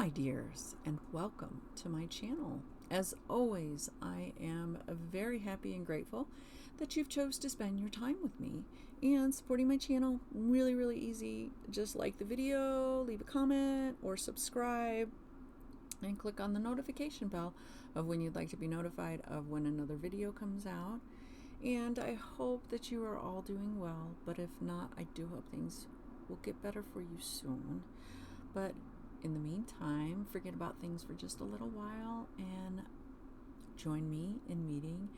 my dears, and welcome to my channel. As always, I am very happy and grateful that you've chose to spend your time with me and supporting my channel. Really easy. Just like the video, leave a comment or subscribe and click on the notification bell of when you'd like to be notified of when another video comes out. And I hope that you are all doing well, but if not, I do hope things will get better for you soon. But in the meantime, forget about things for just a little while and join me in meeting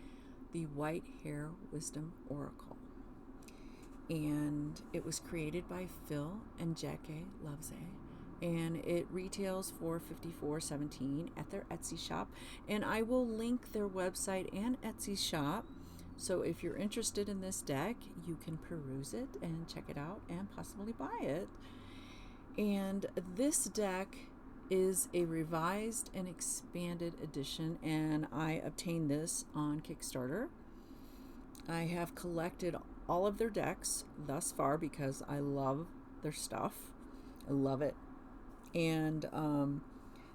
the White Hare Wisdom Oracle. And it was created by Phil and Jacqui Lovesey, and it retails for $54.17 at their Etsy shop. And I will link their website and Etsy shop. So if you're interested in this deck, you can peruse it and check it out and possibly buy it. And this deck is a revised and expanded edition, and I obtained this on Kickstarter. I have collected all of their decks thus far because I love their stuff. I love it. And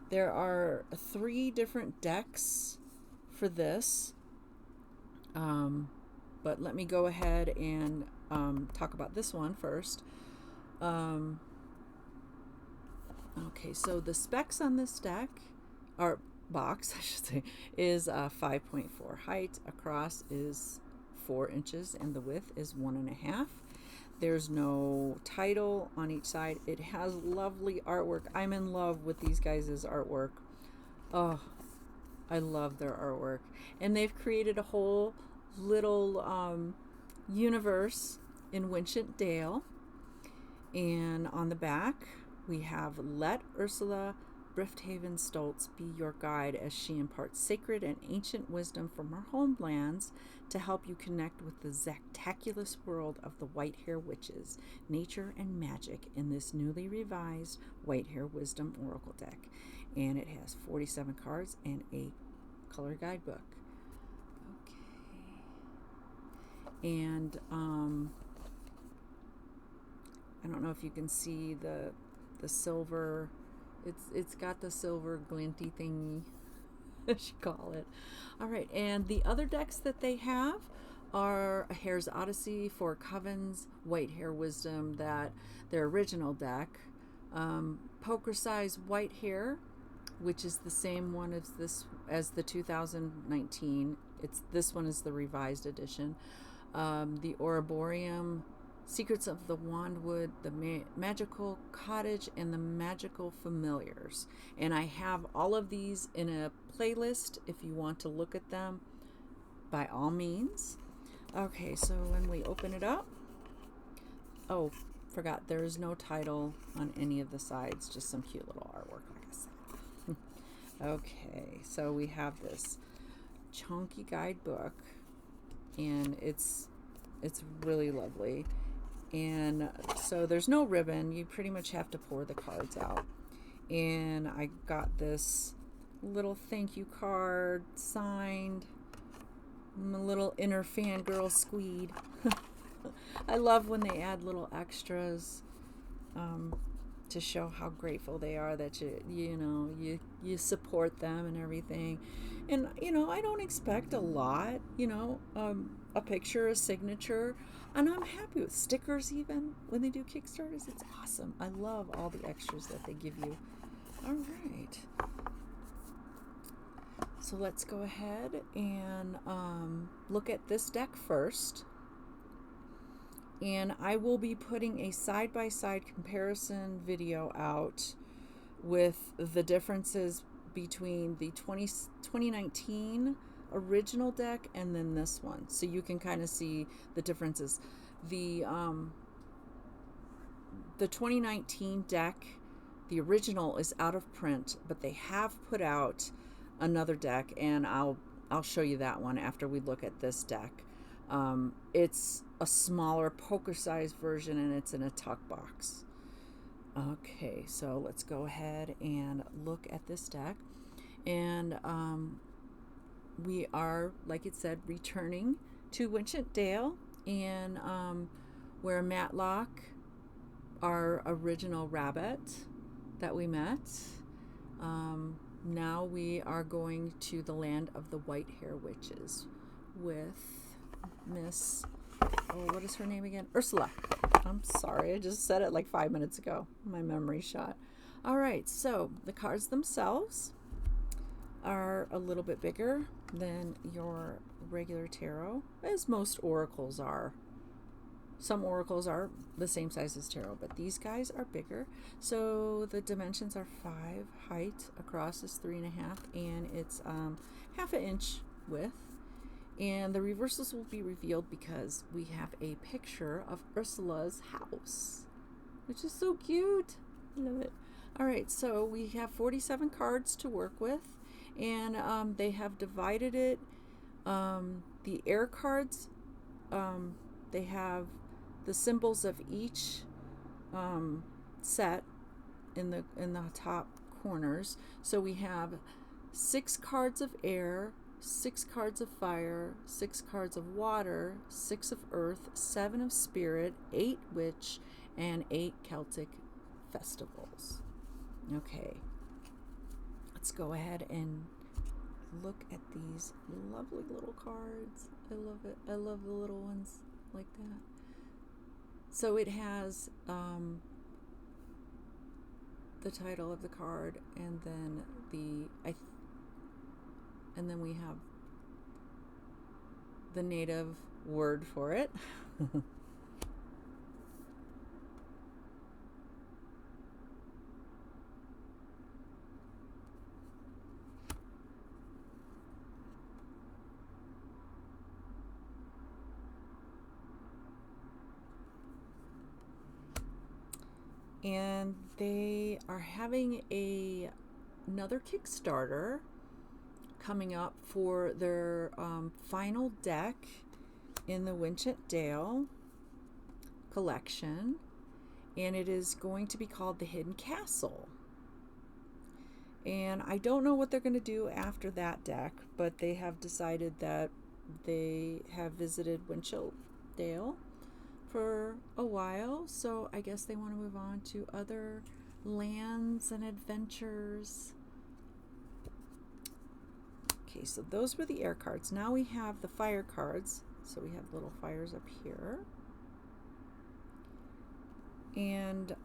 there are 3 different decks for this. But let me go ahead and talk about this one first. Okay, so the specs on this deck, or box, I should say, is 5.4 height. Across is 4 inches, and the width is 1.5. There's no title on each side. It has lovely artwork. I'm in love with these guys' artwork. Oh, I love their artwork. And they've created a whole little universe in Wincent Dale. And on the back, we have let Ursula Brifthaven Stoltz be your guide as she imparts sacred and ancient wisdom from her homelands to help you connect with the zactaculous world of the White Hare Witches, nature and magic in this newly revised White Hare Wisdom Oracle deck. And it has 47 cards and a color guidebook. Okay. And I don't know if you can see the silver, it's got the silver glinty thingy, as you call it. All right, and the other decks that they have are a Hare's Odyssey, 4 Covens, White Hare Wisdom, that their original deck, Poker Size White Hare, which is the same one as the 2019. This one is the revised edition. The Ouroboreum, Secrets of the Wandwood, the Magical Cottage, and the Magical Familiars. And I have all of these in a playlist if you want to look at them, by all means. Okay, so when we open it up, oh, forgot, there is no title on any of the sides, just some cute little artwork, like I said. Okay, so we have this chunky guidebook, and it's really lovely. And so there's no ribbon. You pretty much have to pour the cards out. And I got this little thank you card signed. I'm a little inner fangirl squeed. I love when they add little extras to show how grateful they are that you support them and everything. And I don't expect a lot, a picture, a signature, and I'm happy with stickers. Even when they do Kickstarters, it's awesome. I love all the extras that they give you. All right, so let's go ahead and look at this deck first. And I will be putting a side-by-side comparison video out with the differences between the 2019 original deck and then this one, so you can kind of see the differences. The 2019 deck, the original, is out of print, but they have put out another deck, and I'll show you that one after we look at this deck. It's a smaller poker-sized version, and it's in a tuck box. Okay, so let's go ahead and look at this deck. And we are, like it said, returning to Wincent Dale, and where Matlock, our original rabbit that we met, Now we are going to the land of the white hair witches with Miss, oh, what is her name again? Ursula. I'm sorry, I just said it like 5 minutes ago. My memory shot. All right, so the cards themselves are a little bit bigger than your regular tarot, as most oracles are. Some oracles are the same size as tarot, but these guys are bigger. So the dimensions are 5, height across is 3.5, and it's half an inch width. And the reversals will be revealed because we have a picture of Ursula's house, which is so cute. I love it. All right, so we have 47 cards to work with, and they have divided it. The air cards, they have the symbols of each set in the top corners. So we have 6 cards of air, 6 cards of fire, 6 cards of water, 6 of earth, 7 of spirit, 8 witch, and 8 Celtic festivals. Okay, let's go ahead and look at these lovely little cards. I love it. I love the little ones like that. So it has the title of the card, and then and then we have the native word for it. And they are having another Kickstarter coming up for their final deck in the Winchet Dale collection, and it is going to be called the Hidden Castle. And I don't know what they're going to do after that deck, but they have decided that they have visited Winchet Dale for a while, so I guess they want to move on to other lands and adventures. Okay, so those were the air cards. Now we have the fire cards. So we have little fires up here. And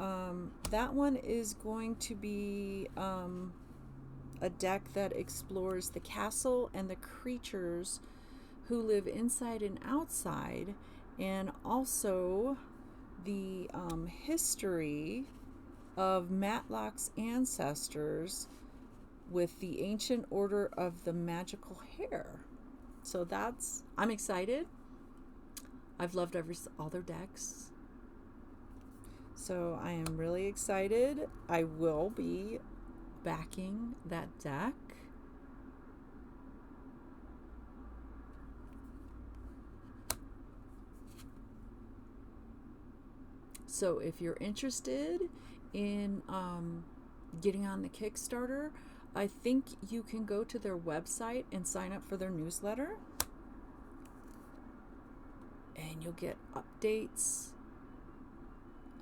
that one is going to be a deck that explores the castle and the creatures who live inside and outside, and also the history of Matlock's ancestors with the ancient order of the magical Hare. So I'm excited. I've loved all their decks. So I am really excited. I will be backing that deck. So if you're interested in getting on the Kickstarter, I think you can go to their website and sign up for their newsletter, and you'll get updates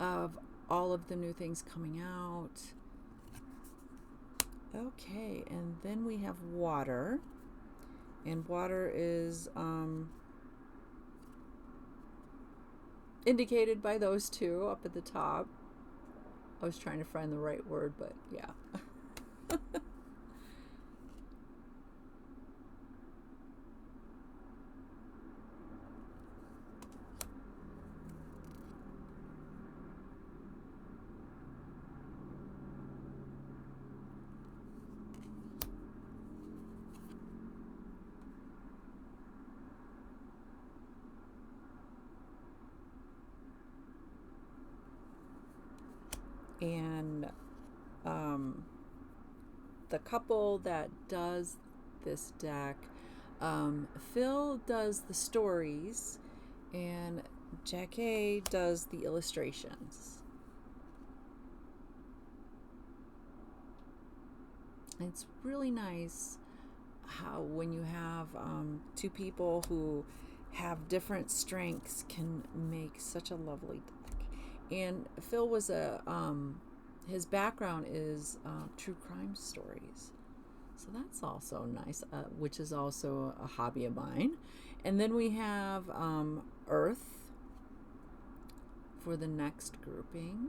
of all of the new things coming out. Okay, and then we have water, and water is indicated by those two up at the top. I was trying to find the right word, but yeah. And the couple that does this deck, Phil does the stories and Jacqui does the illustrations. It's really nice how when you have two people who have different strengths can make such a lovely deck. And Phil was his background is true crime stories. So that's also nice, which is also a hobby of mine. And then we have Earth for the next grouping.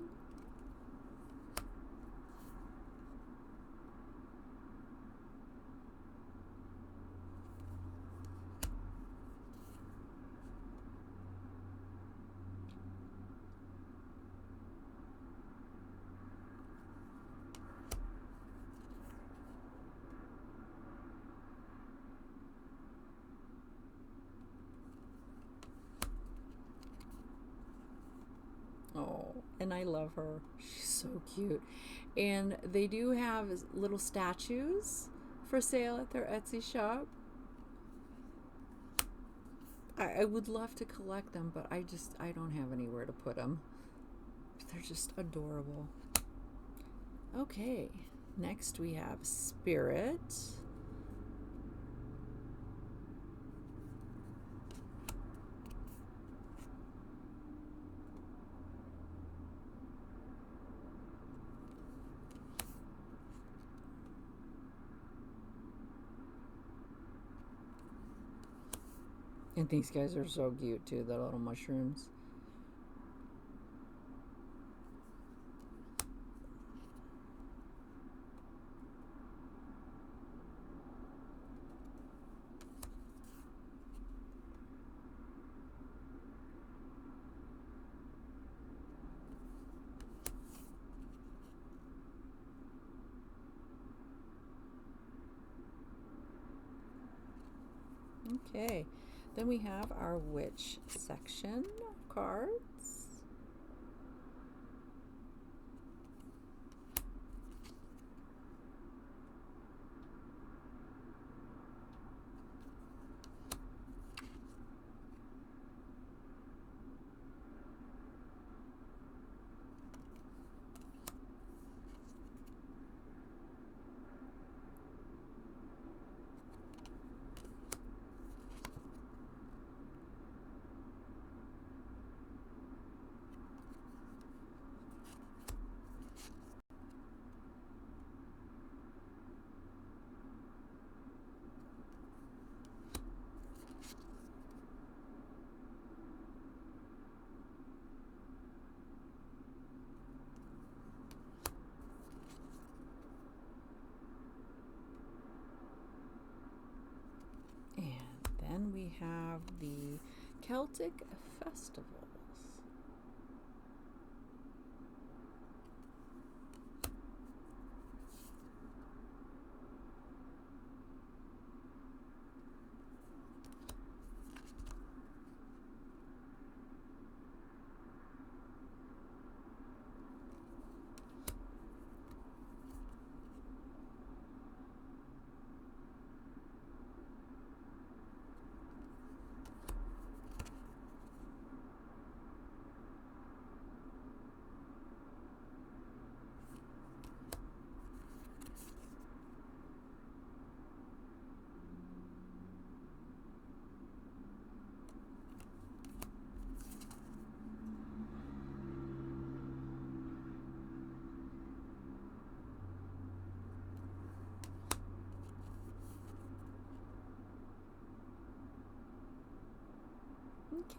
Oh, and I love her. She's so cute. And they do have little statues for sale at their Etsy shop. I would love to collect them, but I don't have anywhere to put them. They're just adorable. Okay, next we have Spirit. And these guys are so cute too, the little mushrooms. Okay, then we have our witch section of cards. Then we have the Celtic festivals.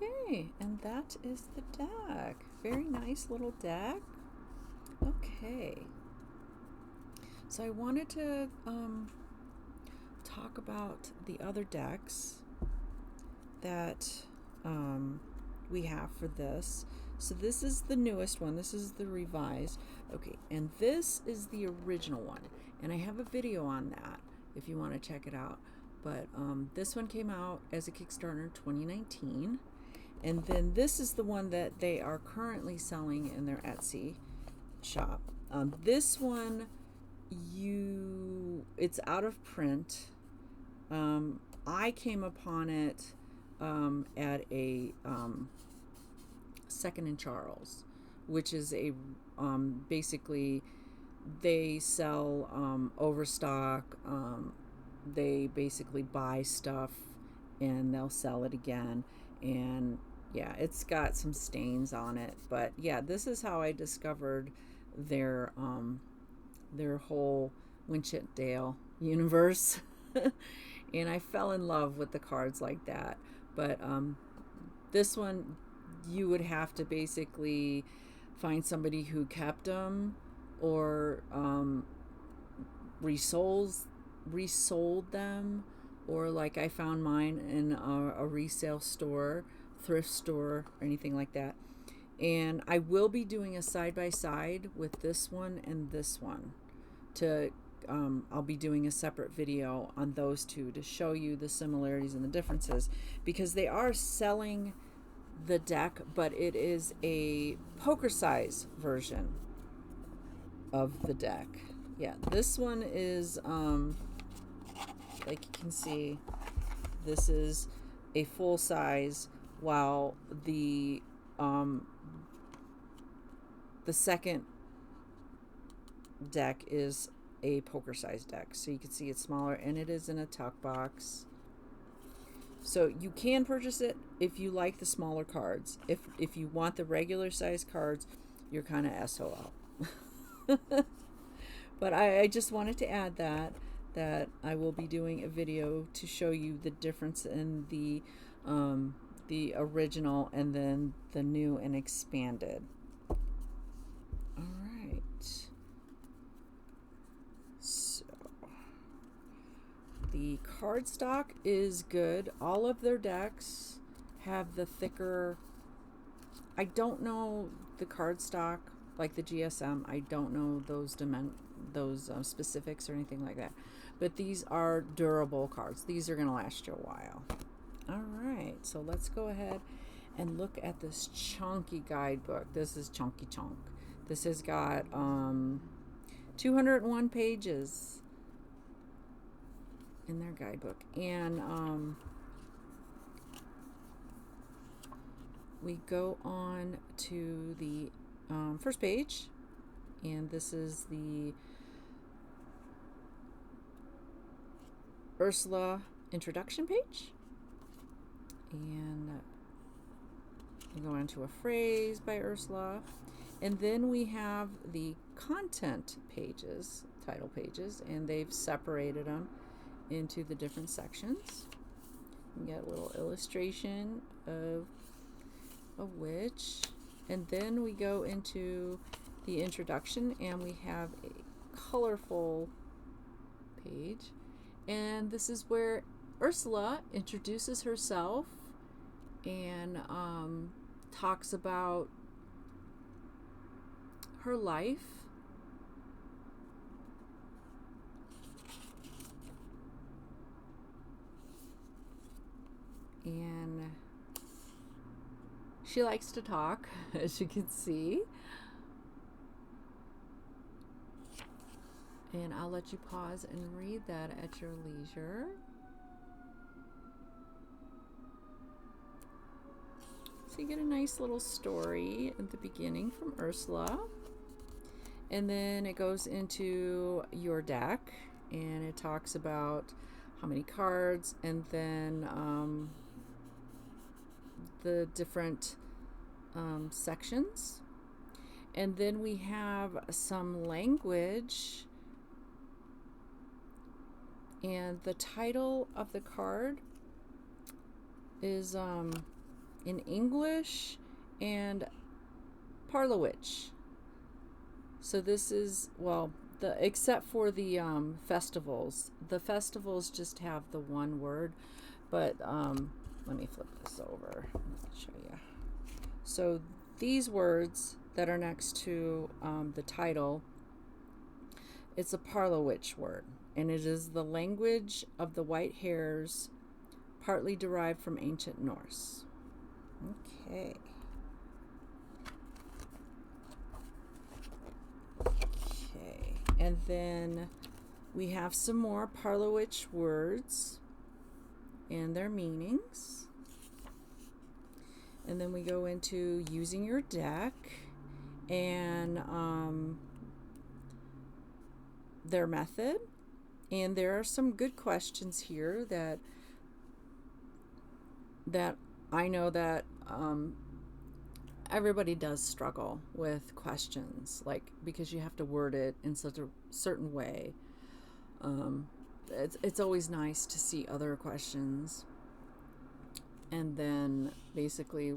Okay, and that is the deck. Very nice little deck. Okay. So I wanted to talk about the other decks that we have for this. So this is the newest one. This is the revised. Okay, and this is the original one. And I have a video on that if you want to check it out. But this one came out as a Kickstarter in 2019. And then this is the one that they are currently selling in their Etsy shop. This one, it's out of print. I came upon it at a Second and Charles, which is a basically they sell overstock. They basically buy stuff and they'll sell it again. And yeah, it's got some stains on it, but yeah, this is how I discovered their whole Winchett-Dale universe. And I fell in love with the cards like that. But this one, you would have to basically find somebody who kept them, or resold them, or like I found mine in a resale store, thrift store, or anything like that. And I will be doing a side-by-side with this one and this one. I'll be doing a separate video on those two to show you the similarities and the differences, because they are selling the deck, but it is a poker size version of the deck. Yeah, this one is like you can see, this is a full size, while the second deck is a poker size deck. So you can see it's smaller, and it is in a tuck box. So you can purchase it if you like the smaller cards. If you want the regular size cards, you're kind of SOL. But I just wanted to add that I will be doing a video to show you the difference in the original and then the new and expanded. All right. So the cardstock is good. All of their decks have the thicker. I don't know the cardstock like the GSM. I don't know those specifics or anything like that. But these are durable cards. These are going to last you a while. All right, so let's go ahead and look at this chunky guidebook. This is chunky chunk. This has got 201 pages in their guidebook. And we go on to the first page, and this is the Ursula introduction page. And we go into a phrase by Ursula. And then we have the content pages, title pages, and they've separated them into the different sections. You get a little illustration of a witch. And then we go into the introduction, and we have a colorful page. And this is where Ursula introduces herself and talks about her life. And she likes to talk, as you can see. And I'll let you pause and read that at your leisure. So you get a nice little story at the beginning from Ursula. And then it goes into your deck, and it talks about how many cards, and then the different sections. And then we have some language, and the title of the card is in English and Parlowitch. So this is, well, except for the festivals. The festivals just have the one word, but let me flip this over. Let me show you. So these words that are next to the title, it's a Parlowitch word, and it is the language of the white hares, partly derived from ancient Norse. Okay. Okay, and then we have some more Parlowitch words and their meanings. And then we go into using your deck and their method. And there are some good questions here that I know that everybody does struggle with questions, like, because you have to word it in such a certain way. It's always nice to see other questions and then basically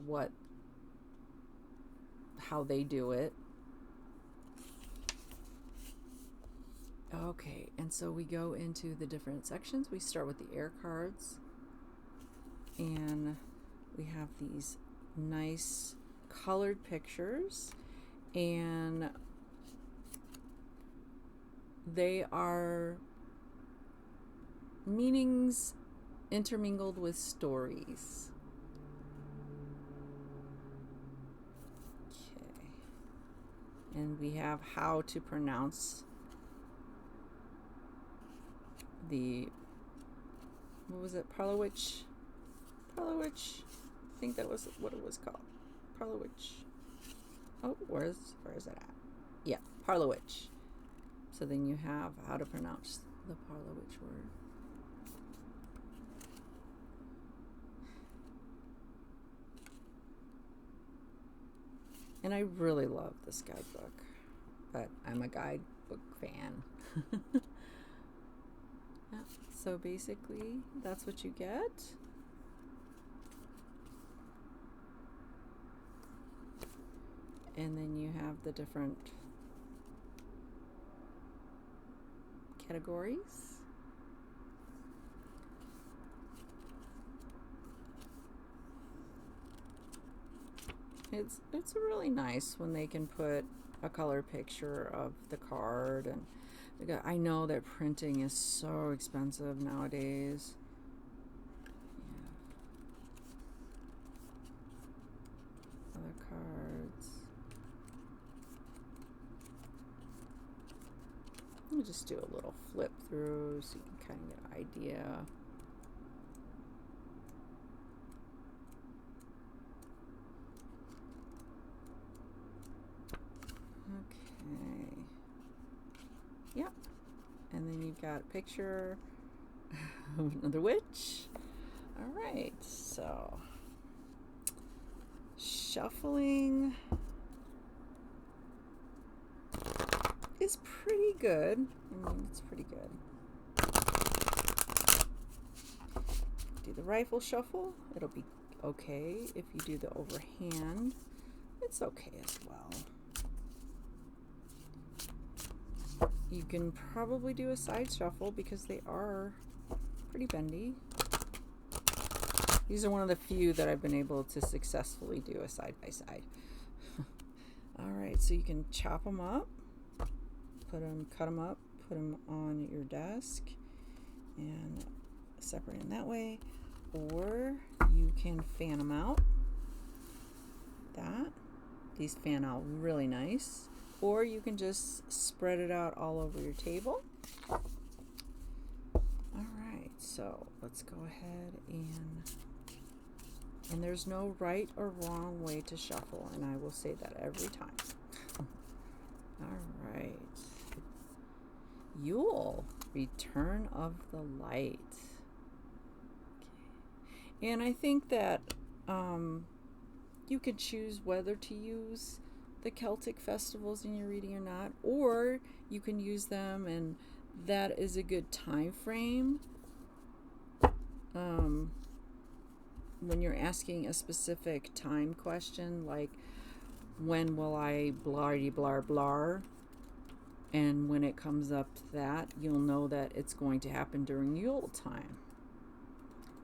how they do it. Okay, and so we go into the different sections. We start with the air cards, and we have these nice colored pictures, and they are meanings intermingled with stories. Okay, and we have how to pronounce the, what was it, Parlowitch? I think that was what it was called. Parlowitch. Oh, where is it at? Yeah, Parlowitch. So then you have how to pronounce the Parlowitch word. And I really love this guidebook, but I'm a guidebook fan. Yeah, so basically that's what you get. And then you have the different categories. It's really nice when they can put a color picture of the card, and I know that printing is so expensive nowadays. Yeah. Other cards. Let me just do a little flip through so you can kind of get an idea. Okay. Yep. And then you've got a picture of another witch. All right. So shuffling is pretty good. I mean, it's pretty good. Do the rifle shuffle. It'll be okay. If you do the overhand, it's okay as well. You can probably do a side shuffle because they are pretty bendy. These are one of the few that I've been able to successfully do a side by side. All right, so you can chop them up, cut them up, put them on your desk, and separate them that way. Or you can fan them out. These fan out really nice. Or you can just spread it out all over your table. All right, so let's go ahead and there's no right or wrong way to shuffle, and I will say that every time. All right. Yule, Return of the Light. Okay. And I think that you could choose whether to use the Celtic festivals in your reading or not, or you can use them, and that is a good time frame when you're asking a specific time question, like when will I blardy blar blar, and when it comes up to that, you'll know that it's going to happen during Yule time.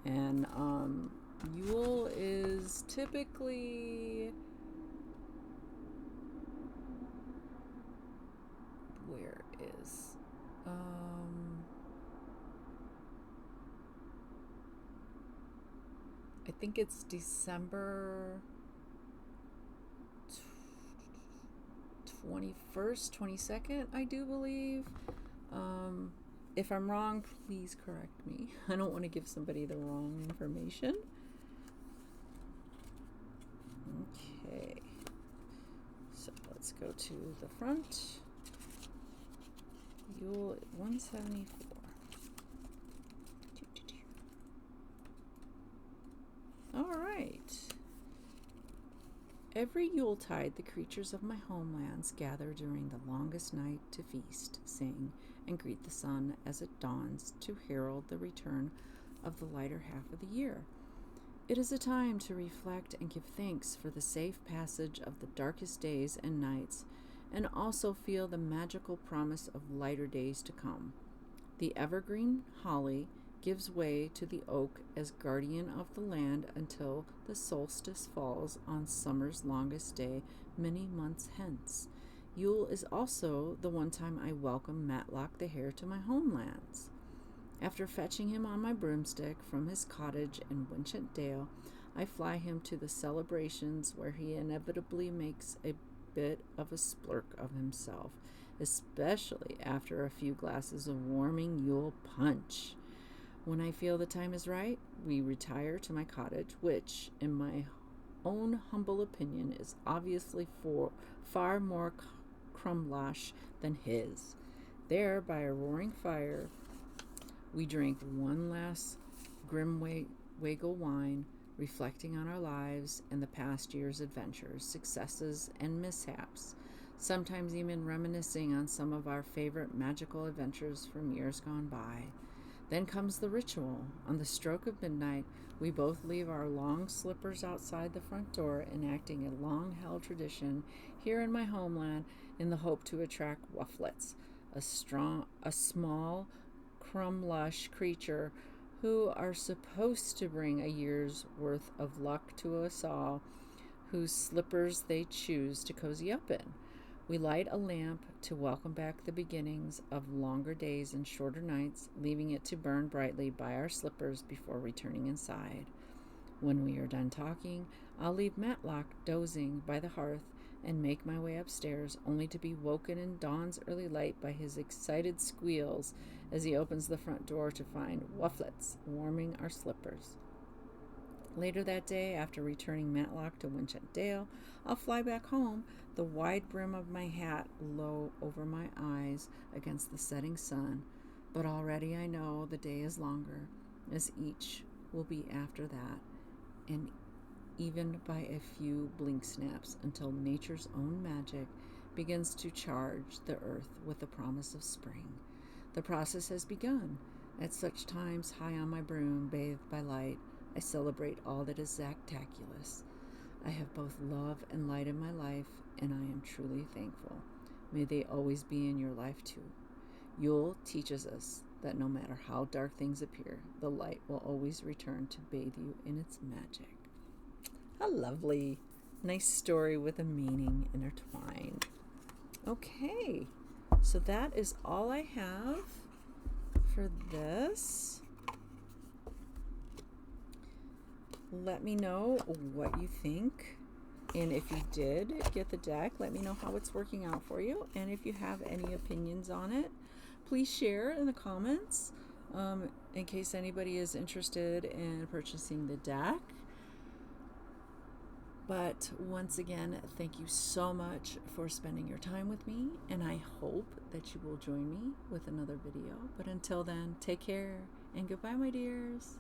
And Yule is typically, where is I think it's December 21st, 22nd, I do believe. If I'm wrong, please correct me. I don't want to give somebody the wrong information. Okay, so let's go to the front. Yule 174. All right. Every Yuletide, the creatures of my homelands gather during the longest night to feast, sing, and greet the sun as it dawns to herald the return of the lighter half of the year. It is a time to reflect and give thanks for the safe passage of the darkest days and nights, and also feel the magical promise of lighter days to come. The evergreen holly gives way to the oak as guardian of the land until the solstice falls on summer's longest day many months hence. Yule is also the one time I welcome Matlock the hare to my homelands. After fetching him on my broomstick from his cottage in Winchett Dale, I fly him to the celebrations where he inevitably makes a bit of a splurk of himself, especially after a few glasses of warming Yule punch. When I feel the time is right, we retire to my cottage, which, in my own humble opinion, is obviously far more crumlash than his. There, by a roaring fire, we drink one last Grimwaggle wine, reflecting on our lives and the past year's adventures, successes, and mishaps, sometimes even reminiscing on some of our favorite magical adventures from years gone by. Then comes the ritual. On the stroke of midnight, we both leave our long slippers outside the front door, enacting a long-held tradition here in my homeland in the hope to attract wufflets, a small, crumlush creature who are supposed to bring a year's worth of luck to us all, whose slippers they choose to cozy up in. We light a lamp to welcome back the beginnings of longer days and shorter nights, leaving it to burn brightly by our slippers before returning inside. When we are done talking, I'll leave Matlock dozing by the hearth and make my way upstairs, only to be woken in dawn's early light by his excited squeals as he opens the front door to find wufflets warming our slippers. Later that day, after returning Matlock to Winchett Dale, I'll fly back home, the wide brim of my hat low over my eyes against the setting sun. But already I know the day is longer, as each will be after that, and even by a few blink snaps, until nature's own magic begins to charge the earth with the promise of spring. The process has begun. At such times, high on my broom, bathed by light, I celebrate all that is zactaculous. I have both love and light in my life, and I am truly thankful. May they always be in your life too. Yule teaches us that no matter how dark things appear, the light will always return to bathe you in its magic. How lovely. Nice story with a meaning intertwined. Okay, so that is all I have for this. Let me know what you think. And if you did get the deck, let me know how it's working out for you. And if you have any opinions on it, please share in the comments in case anybody is interested in purchasing the deck. But once again, thank you so much for spending your time with me, and I hope that you will join me with another video. But until then, take care and goodbye, my dears.